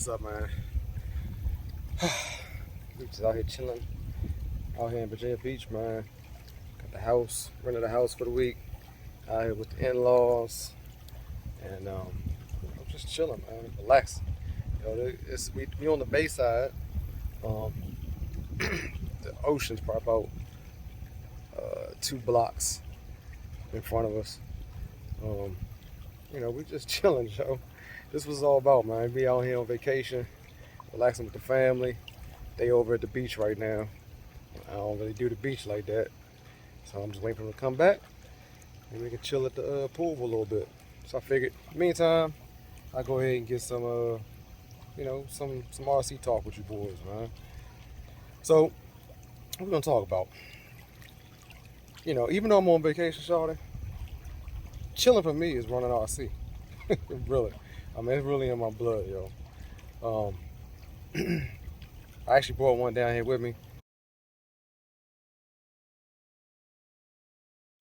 What's up, man? We just out here chilling, out here in Virginia Beach, man. Got the house, rented a house for the week, out here with the in-laws, and I'm just chilling, man, relaxing. We on the bay side. Um, the ocean's probably about 2 blocks in front of us. We just chilling, Joe. This was all about, man. Be out here on vacation, relaxing with the family. They over at the beach right now. I don't really do the beach like that, so I'm just waiting for them to come back, and we can chill at the pool for a little bit. So I figured, meantime, I'll go ahead and get some, some RC talk with you boys, man. So, what we gonna talk about? Even though I'm on vacation, shawty, chilling for me is running RC. Really. I mean, it's really in my blood, yo. I actually brought one down here with me.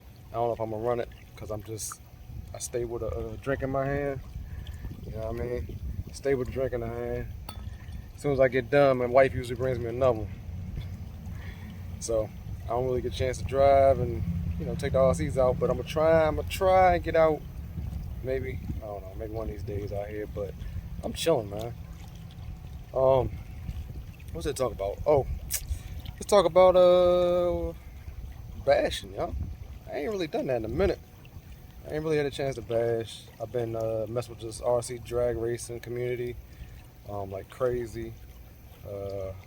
I don't know if I'm gonna run it because I stay with a drink in my hand. You know what I mean? Stay with the drink in the hand. As soon as I get done, my wife usually brings me another one. So I don't really get a chance to drive and take the RCs out, but I'm gonna try and get out. Maybe, I don't know, maybe one of these days out here, but I'm chilling, man. What's it talk about? Oh, let's talk about bashing, yo. I ain't really done that in a minute. I ain't really had a chance to bash. I've been messing with this RC drag racing community like crazy.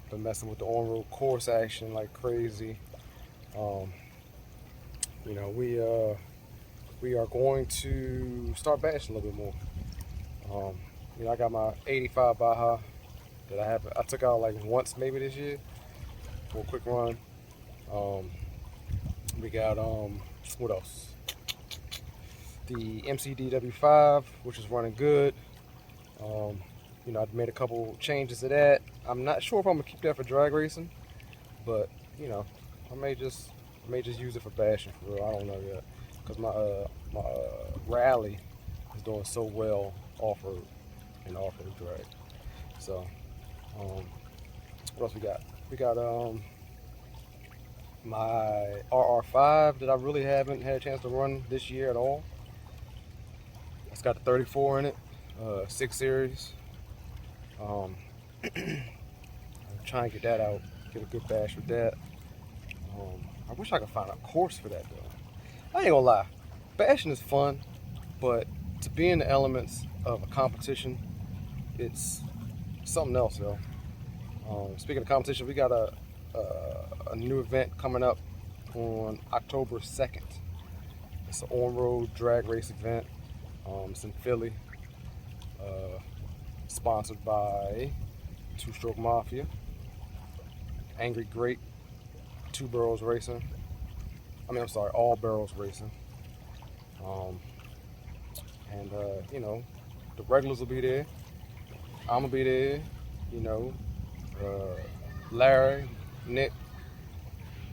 Been messing with the on-road course action like crazy. We are going to start bashing a little bit more. I got my 85 Baja that I took out like once maybe this year for a quick run. We got what else? The MCDW5, which is running good. I've made a couple changes to that. I'm not sure if I'm gonna keep that for drag racing, but I may just use it for bashing for real. I don't know yet, because my rally is doing so well off-road and off-road drag. So what else we got? We got my RR5 that I really haven't had a chance to run this year at all. It's got the 34 in it, 6 series. I'm trying to get that out, get a good bash with that. I wish I could find a course for that though. I ain't gonna lie, bashing is fun, but to be in the elements of a competition, it's something else, yo. Speaking of competition, we got a new event coming up on October 2nd. It's an on-road drag race event. It's in Philly. Sponsored by Two Stroke Mafia, Angry Great, Two Barrels Racing. All Barrels Racing. The regulars will be there. I'm gonna be there. Larry, Nick,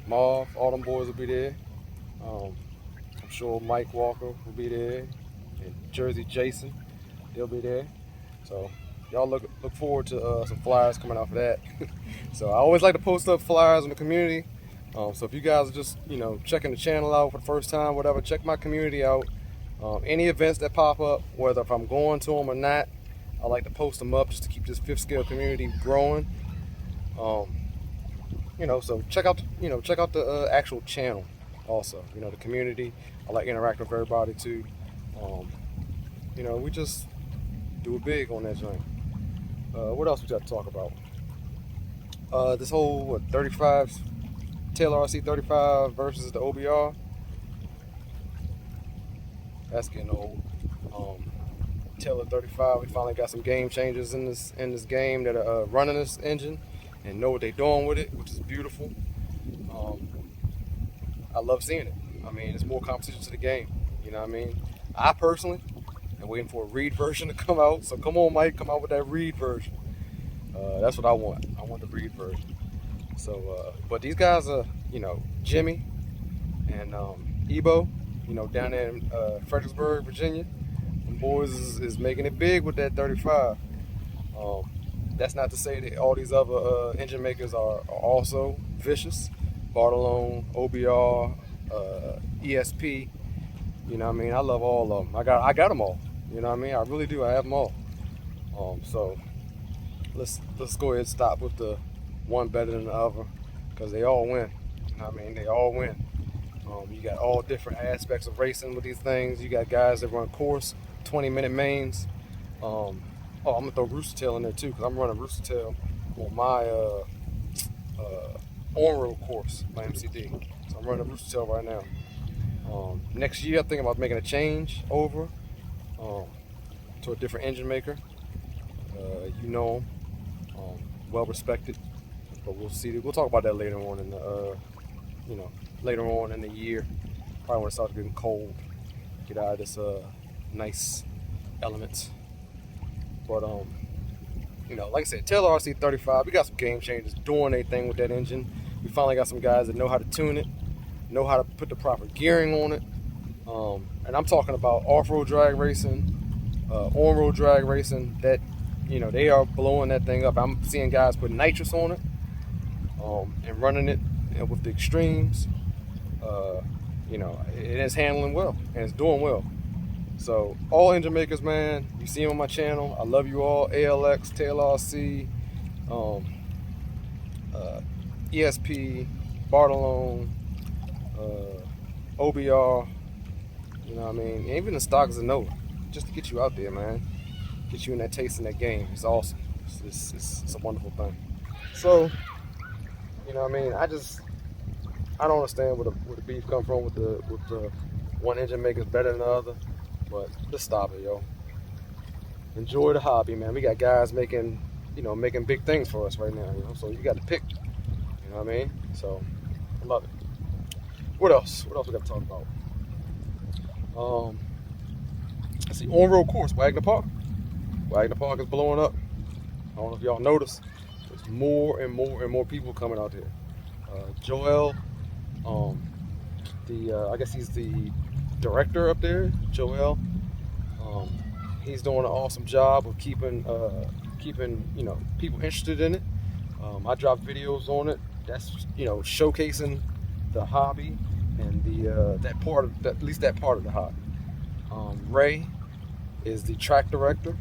Marv, all them boys will be there. I'm sure Mike Walker will be there, and Jersey Jason, they'll be there. So y'all look forward to some flyers coming out for that. So I always like to post up flyers in the community. So if you guys are just checking the channel out for the first time, whatever, check my community out. Any events that pop up, whether if I'm going to them or not, I like to post them up just to keep this fifth scale community growing. So check out the actual channel also. The community. I like interacting with everybody too. We just do it big on that joint. What else we got to talk about? This whole 35 Taylor RC 35 versus the OBR. That's getting old. Taylor 35, we finally got some game changers in this game that are running this engine and know what they're doing with it, which is beautiful. I love seeing it. I mean, it's more competition to the game. You know what I mean? I personally am waiting for a Reed version to come out. So come on, Mike, come out with that Reed version. That's what I want. I want the Reed version. So, but these guys are, Jimmy and Ebo, down there in Fredericksburg, Virginia. Them boys is making it big with that 35. That's not to say that all these other engine makers are also vicious. Bartolone, OBR, ESP. You know what I mean? I love all of them. I got them all. You know what I mean? I really do. I have them all. So let's go ahead and stop with the one better than the other, because they all win. You know what I mean? They all win. You got all different aspects of racing with these things. You got guys that run course, 20-minute mains. Oh, I'm gonna throw Rooster Tail in there too, because I'm running Rooster Tail on my on-road course, my MCD. So I'm running Rooster Tail right now. Next year, I'm thinking about making a change over to a different engine maker. You know him, well respected, but we'll see. We'll talk about that later on in the, later on in the year. Probably when it starts getting cold, get out of this nice element. But like I said, Taylor RC35, we got some game changers doing their thing with that engine. We finally got some guys that know how to tune it, know how to put the proper gearing on it. And I'm talking about off-road drag racing, on-road drag racing. That they are blowing that thing up. I'm seeing guys put nitrous on it, and running it with the extremes. It is handling well and it's doing well. So all engine makers, man, you see them on my channel. I love you all. ALX, Taylor RC, ESP, Bartolone, OBR. You know what I mean? Even the stock Zanova, just to get you out there, man. Get you in that taste in that game. It's awesome. It's a wonderful thing. So, you know what I mean? I don't understand where the beef come from with the one engine maker's better than the other. But let's stop it, yo. Enjoy the hobby, man. We got guys making big things for us right now, So you got to pick. You know what I mean? So I love it. What else? What else we got to talk about? Let's see. On-road course, Wagner Park. Wagner Park is blowing up. I don't know if y'all noticed. There's more and more and more people coming out there. Joel, I guess he's the director up there, Joel. He's doing an awesome job of keeping people interested in it. I drop videos on it. That's showcasing the hobby and that part of at least that part of the hobby. Ray is the track director,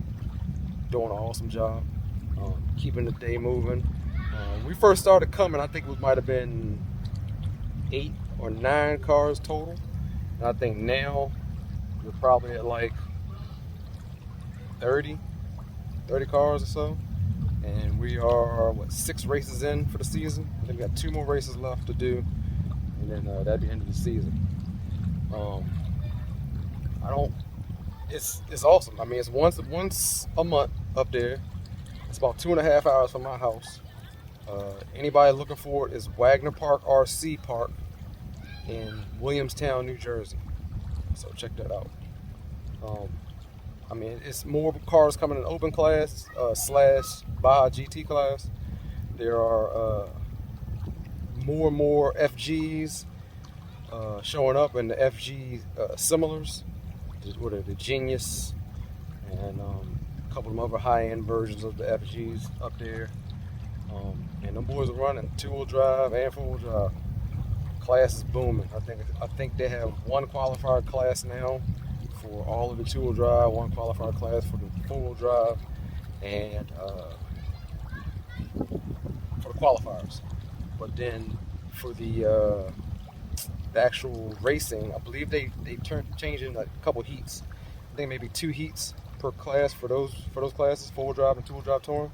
doing an awesome job, keeping the day moving. We first started coming, I think it might have been 8 or 9 cars total. And I think now we're probably at like 30 cars or so. And we are, 6 races in for the season. I think we got 2 more races left to do. And then that'd be the end of the season. It's awesome. I mean, it's once a month up there. It's about 2.5 hours from my house. Anybody looking for it is Wagner Park RC Park in Williamstown, New Jersey. So check that out. I mean, it's more cars coming in open class / Baja GT class. There are more and more FGs showing up in the FG similars. What are the Genius and a couple of other high-end versions of the FGs up there. And them boys are running 2-wheel drive and 4-wheel drive. Class is booming. I think they have 1 qualifier class now for all of the 2-wheel drive, 1 qualifier class for the 4-wheel drive, and for the qualifiers. But for the actual racing, I believe they changed in a couple heats. I think maybe 2 heats per class for those classes, 4-wheel drive and 2-wheel drive touring.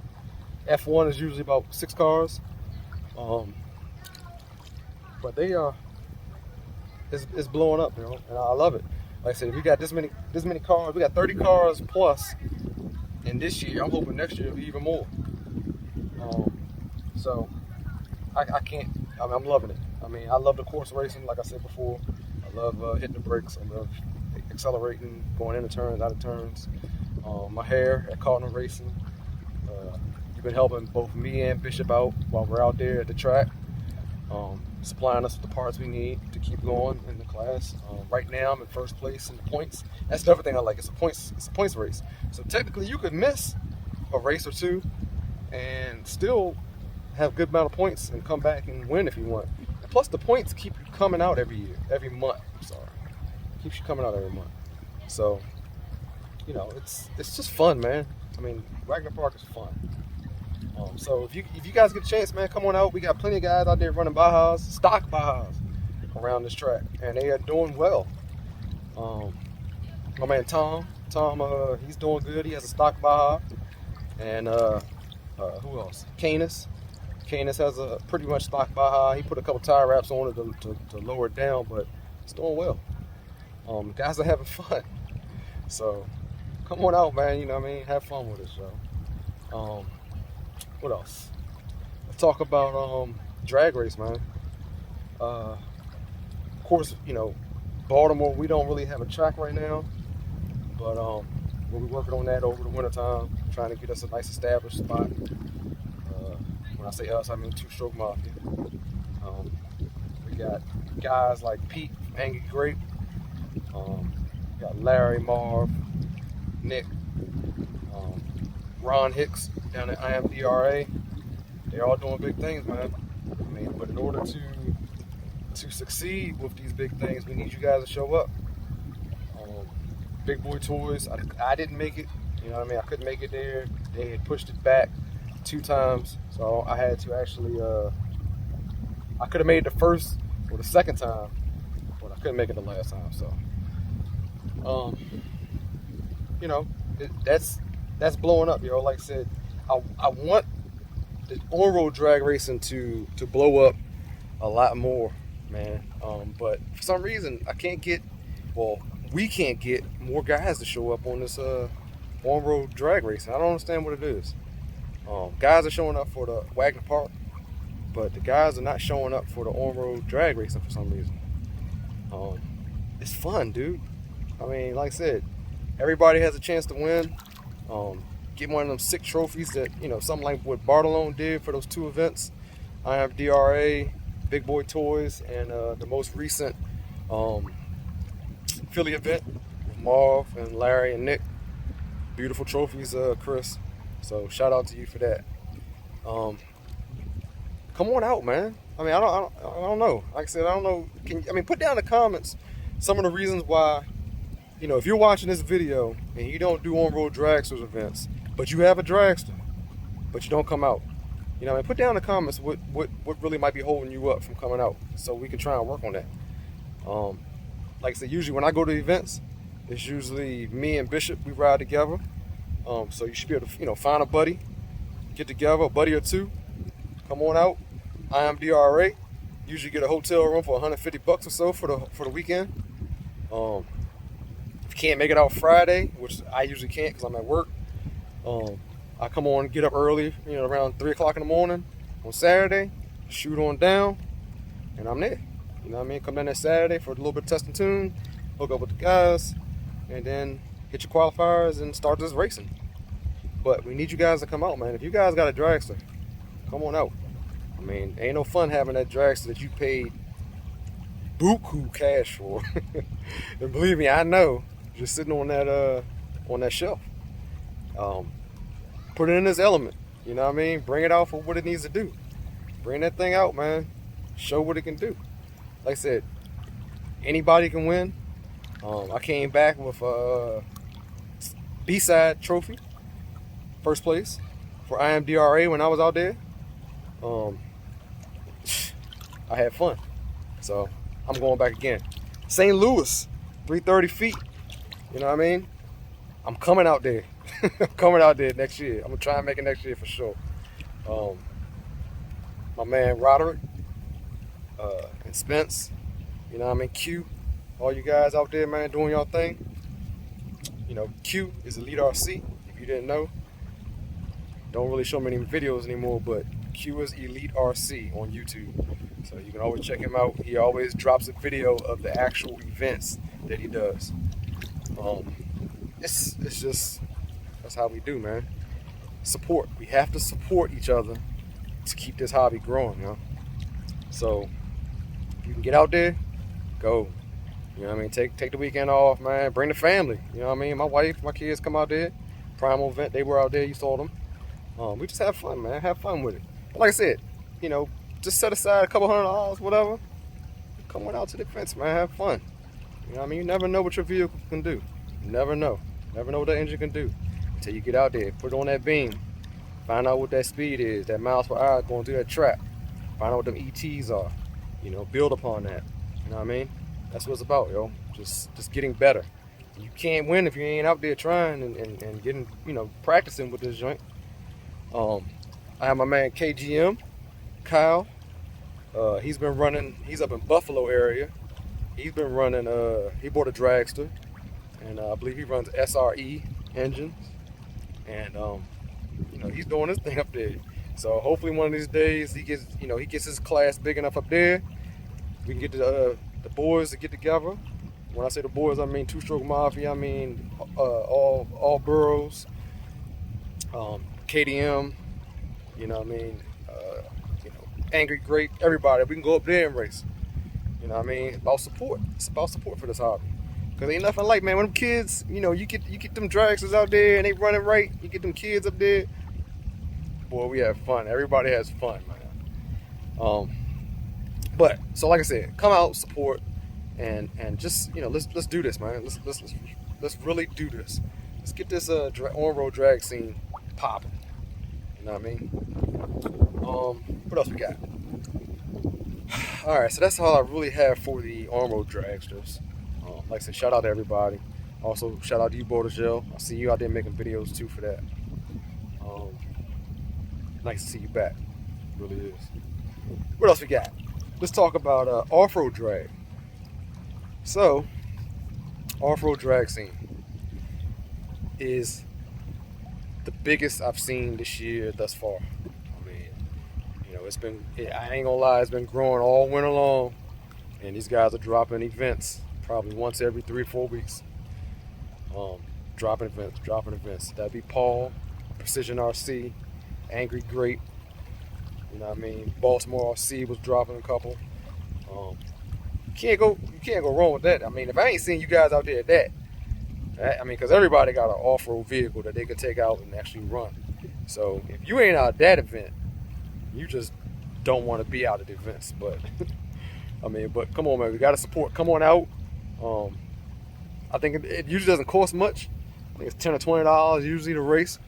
F1 is usually about 6 cars. But it's blowing up, and I love it. Like I said, we got this many cars. We got 30 cars plus, and this year I'm hoping next year it'll be even more. So I can't. I mean, I'm loving it. I mean, I love the course racing, like I said before. I love hitting the brakes. I love accelerating, going into turns, out of turns. My hair at Cardinal Racing. You've been helping both me and Bishop out while we're out there at the track. Supplying us with the parts we need to keep going in the class. Right now, I'm in first place in the points. That's the other thing I like. It's a points race. So technically, you could miss a race or 2 and still have a good amount of points and come back and win if you want. And plus, the points keep you coming out every month. I'm sorry, keeps you coming out every month. So, you know, it's just fun, man. I mean, Wagner Park is fun. So if you guys get a chance, man, come on out. We got plenty of guys out there running Bajas, stock Bajas around this track, and they are doing well. My man Tom, he's doing good. He has a stock Baja, and who else? Canis has a pretty much stock Baja. He put a couple tire wraps on it to lower it down, but it's doing well. Guys are having fun. So come on out, man. You know what I mean? Have fun with it, so. What else? Let's talk about drag race, man. Of course, you know, Baltimore, we don't really have a track right now, but we'll be working on that over the winter time, trying to get us a nice established spot. When I say us, I mean Two Stroke Mafia. We got guys like Pete, Angry Grape, we got Larry, Marv, Nick, Ron Hicks down at IMDRA. They're all doing big things, man. I mean, but in order to succeed with these big things, we need you guys to show up. Big Boy Toys, I didn't make it. You know what I mean? I couldn't make it there. They had pushed it back 2 times, so I had to actually. I could have made it the first or the second time, but I couldn't make it the last time. So, you know, that's blowing up, yo. Like I said, I want the on-road drag racing to blow up a lot more, man. But for some reason, we can't get more guys to show up on this on-road drag racing. I don't understand what it is. Guys are showing up for the Wagner Park, but the guys are not showing up for the on-road drag racing for some reason. It's fun, dude. I mean, like I said, everybody has a chance to win. Get one of them sick trophies that, you know, something like what Bartolone did for those 2 events. I have DRA, Big Boy Toys, and the most recent Philly event with Marv and Larry and Nick. Beautiful trophies, Chris. So shout out to you for that. Come on out, man. I mean, I don't know. Like I said, I don't know. Put down in the comments some of the reasons why. You know, if you're watching this video and you don't do on-road dragsters events, but you have a dragster, but you don't come out, you know, put down in the comments what really might be holding you up from coming out, so we can try and work on that. Like I said, usually when I go to events, it's usually me and Bishop. We ride together. So you should be able to, you know, find a buddy, get together, a buddy or 2, come on out. IMDRA. Usually get a hotel room for $150 or so for the weekend. Can't make it out Friday, which I usually can't because I'm at work. I come on, get up early, you know, around 3 o'clock in the morning on Saturday, shoot on down, and I'm there. You know what I mean? Come down there Saturday for a little bit of test and tune, hook up with the guys, and then hit your qualifiers and start this racing. But we need you guys to come out, man. If you guys got a dragster, come on out. I mean, ain't no fun having that dragster that you paid buku cash for. And believe me, I know. Just sitting on that shelf. Put it in this element. You know what I mean? Bring it out for what it needs to do. Bring that thing out, man. Show what it can do. Like I said, anybody can win. I came back with a B-side trophy, first place for IMDRA when I was out there. I had fun, so I'm going back again. St. Louis, 330 feet. You know what I mean? I'm coming out there. I'm coming out there next year. I'm gonna try and make it next year for sure. My man Roderick and Spence, you know what I mean? Q, all you guys out there, man, doing y'all thing. You know, Q is Elite RC. If you didn't know, don't really show many videos anymore, but Q is Elite RC on YouTube. So you can always check him out. He always drops a video of the actual events that he does. It's just, that's how we do, man. Support. We have to support each other to keep this hobby growing, you know. So you can get out there, go. You know what I mean? Take the weekend off, man. Bring the family. You know what I mean? My wife, my kids come out there. Primal event, they were out there. You saw them. We just have fun, man. Have fun with it. But like I said, you know, just set aside a couple $100, whatever. Come on out to the fence, man. Have fun. You know what I mean? You never know what your vehicle can do. You never know. Never know what that engine can do until you get out there, put it on that beam, find out what that speed is, that miles per hour going through that track. Find out what them ETs are. You know, build upon that. You know what I mean? That's what it's about, yo. Just getting better. You can't win if you ain't out there trying and getting, you know, practicing with this joint. I have my man KGM, Kyle. He's been running, he's up in Buffalo area. He's been running, he bought a Dragster, and I believe he runs SRE engines. And, you know, he's doing his thing up there. So hopefully one of these days he gets, you know, he gets his class big enough up there. We can get the boys to get together. When I say the boys, I mean Two-Stroke Mafia. I mean all boroughs, KDM. You know what I mean? You know, Angry Grape. Everybody. We can go up there and race. You know what I mean? About support. It's about support for this hobby. Cause ain't nothing like, man, when them kids, you know, you get them dragsters out there and they running right. You get them kids up there. Boy, we have fun. Everybody has fun, man. But so like I said, come out, support, and just, you know, let's do this, man. Let's really do this. Let's get this on-road drag scene popping. You know what I mean? What else we got? All right, so that's all I really have for the on-road dragsters. Like I said, shout out to everybody. Also, shout out to you, Border Gel. I see you out there making videos too for that. Nice to see you back. It really is. What else we got? Let's talk about off-road drag. So, off-road drag scene is the biggest I've seen this year thus far. I mean, you know, I ain't gonna lie, it's been growing all winter long, and these guys are dropping events probably once every 3 or 4 weeks. Dropping events. That'd be Paul, Precision RC, Angry Grape. You know what I mean? Baltimore RC was dropping a couple. You can't go wrong with that. I mean, if I ain't seen you guys out there at that, I mean, because everybody got an off-road vehicle that they can take out and actually run. So if you ain't out at that event, you just don't want to be out at the events. But I mean, but come on, man, we got to support. Come on out. I think it usually doesn't cost much. I think it's $10 or $20 usually to race.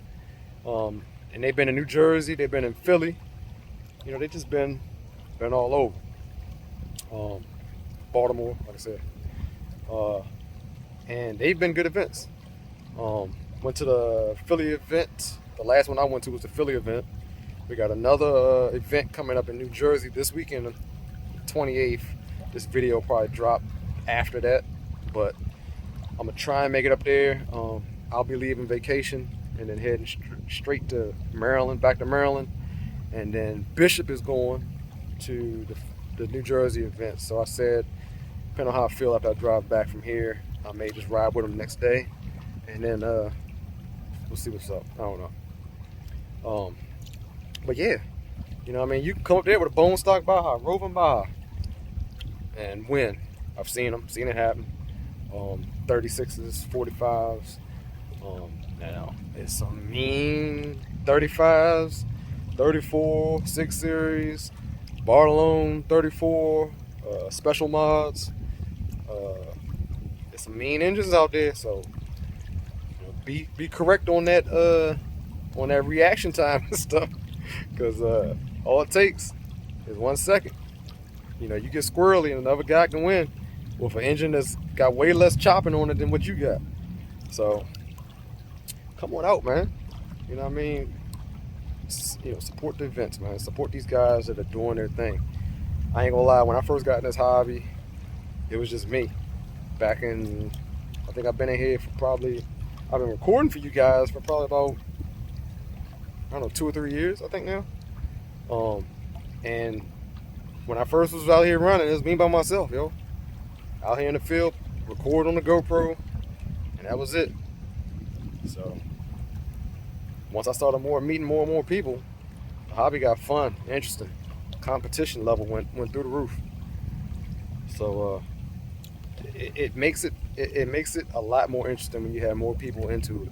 And they've been in New Jersey, they've been in Philly. You know, they just been all over. Baltimore, like I said. And they've been good events. Went to the Philly event. The last one I went to was the Philly event. We got another event coming up in New Jersey this weekend, 28th. This video will probably drop after that, but I'm gonna try and make it up there. I'll be leaving vacation and then heading straight to Maryland, back to Maryland, and then Bishop is going to the New Jersey event. So I said, depending on how I feel after I drive back from here, I may just ride with him next day, and then we'll see what's up. I don't know. But yeah, you know what I mean? You can come up there with a bone stock Baja, roving Baja, and win. I've seen them, seen it happen. 36s, 45s. Now it's some mean 35s, 34, 6 Series, Barlone 34, special mods. There's some mean engines out there, so you know, be correct on that reaction time and stuff, because all it takes is 1 second. You know, you get squirrely and another guy can win with an engine that's got way less chopping on it than what you got. So come on out, man. You know what I mean? You know, support the events, man. Support these guys that are doing their thing. I ain't gonna lie, when I first got in this hobby, it was just me. Back in, I think I've been in here for probably, I've been recording for you guys for probably about, I don't know, 2 or 3 years, I think now. And when I first was out here running, it was me by myself, yo. Out here in the field, record on the GoPro, and that was it. So once I started meeting more and more people, the hobby got fun, interesting. Competition level went through the roof. So it makes it a lot more interesting when you have more people into it.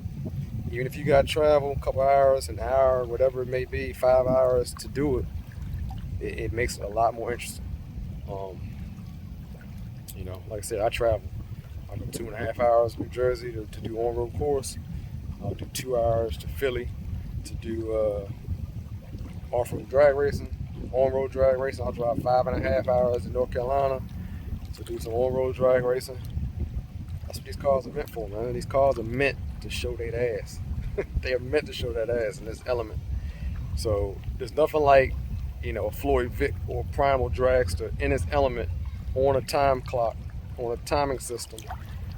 Even if you got to travel a couple hours, an hour, whatever it may be, 5 hours to do it, it makes it a lot more interesting. You know, like I said, I travel. I go 2.5 hours to New Jersey to do on-road course. I'll do 2 hours to Philly to do off-road drag racing, on-road drag racing. I'll drive 5.5 hours to North Carolina to do some on-road drag racing. That's what these cars are meant for, man. These cars are meant to show their ass. They are meant to show that ass in this element. So there's nothing like, you know, a Floyd Vic or Primal Dragster in its element on a time clock, on a timing system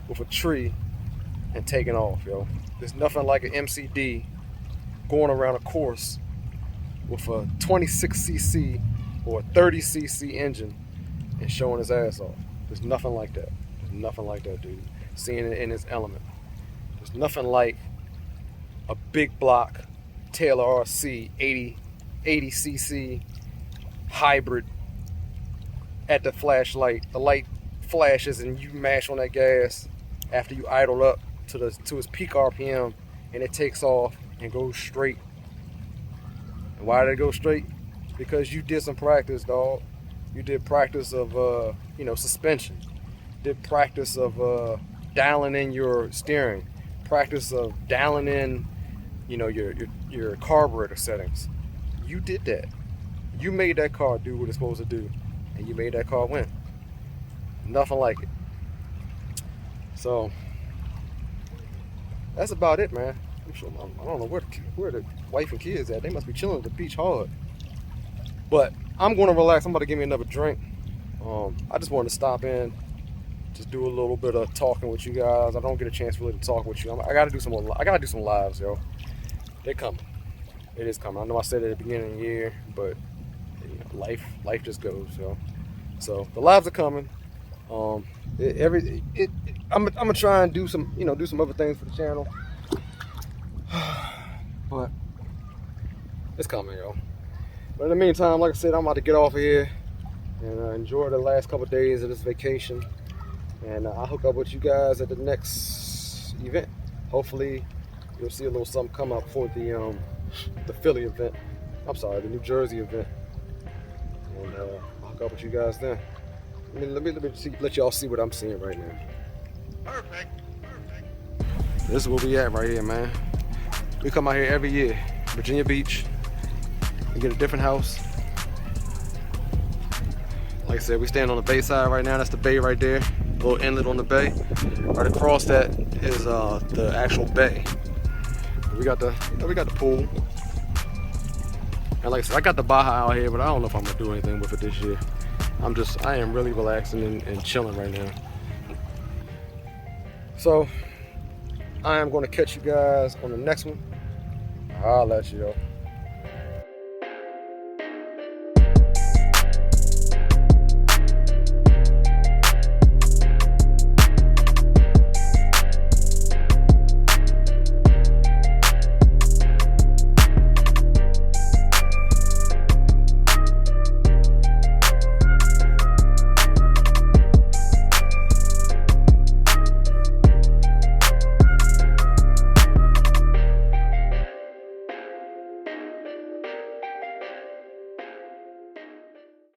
with a tree and taking off, yo. There's nothing like an MCD going around a course with a 26cc or a 30cc engine and showing his ass off. There's nothing like that. There's nothing like that, dude. Seeing it in its element. There's nothing like a big block Taylor RC 80cc hybrid at the flashlight. The light flashes and you mash on that gas after you idle up to its peak RPM, and it takes off and goes straight. And why did it go straight? Because you did some practice, dog. You did practice of you know, suspension. Did practice of dialing in your steering. Practice of dialing in, you know, your carburetor settings. You did that. You made that car do what it's supposed to do, and you made that car win. Nothing like it. So that's about it, man. I'm sure, I don't know where the wife and kids at. They must be chilling at the beach hard. But I'm going to relax. I'm about to give me another drink. I just wanted to stop in, just do a little bit of talking with you guys. I don't get a chance really to talk with you. I got to do some more. I got to do some lives, yo. They're coming. It is coming. I know I said it at the beginning of the year, but you know, life just goes, yo. So the lives are coming. I'm gonna try and do some, you know, do some other things for the channel. But it's coming, yo. But in the meantime, like I said, I'm about to get off of here and enjoy the last couple of days of this vacation. And I'll hook up with you guys at the next event. Hopefully, you'll see a little something come up for the Philly event. I'm sorry, the New Jersey event. And I'll hook up with you guys then. Let y'all see what I'm seeing right now. Perfect. This is where we at right here, man. We come out here every year, Virginia Beach. We get a different house. Like I said, we stand on the bay side right now. That's the bay right there. A little inlet on the bay. Right across that is the actual bay. We got the pool. And like I said, I got the Baja out here, but I don't know if I'm gonna do anything with it this year. I am really relaxing and chilling right now. So I am gonna catch you guys on the next one. I'll let you know.